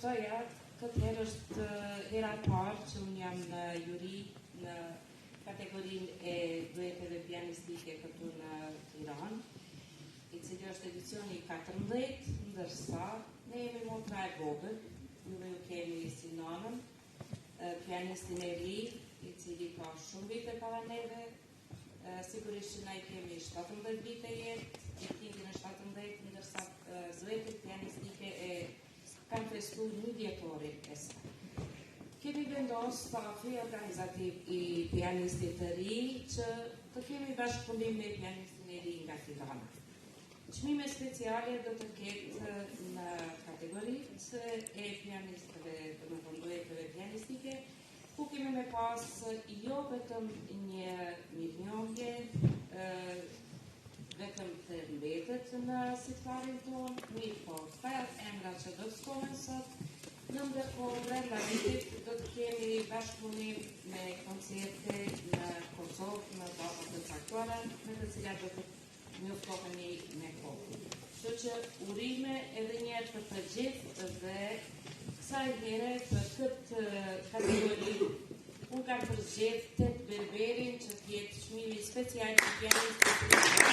përshtoja, këtë herë është hera e parë që unë jam në juri në kategorinë e dueteve pianistike këtu në Tiranë, i cili është edicioni 14, ndërsa ne jemi motra e vogël, juve ju kemi si nanën, pianistin e ri, i cili ka shumë vite para neve, sigurisht që ne kemi 17 vite jetë, i kindin e 17, ndërsa duetet pianistike kanë festu 1 vjetorin e saj. Kemi vendos stafi organizativ i pianistit të ri që të kemi bashkëpunim me pianistin e ri nga Tirana. Çmime speciale do të ketë në kategoritë e pianistëve, të më dueteve pianistike, ku kemi me pas jo vetëm një mirënjohje, vetëm të mbetet në sitfarin tonë, mirë po, për emra që do të shkohen sot, në ndërkohë brenda vitit do të kemi bashkëpunim me koncerte në Kosovë, në data të caktuara, me të cilat do të njoftoheni me kohë. Kështu që urime edhe njerë për të gjithë dhe kësaj here për këtë kategori unë kam përgjedhë 8 berberin që t'jetë çmimi special të pianistit.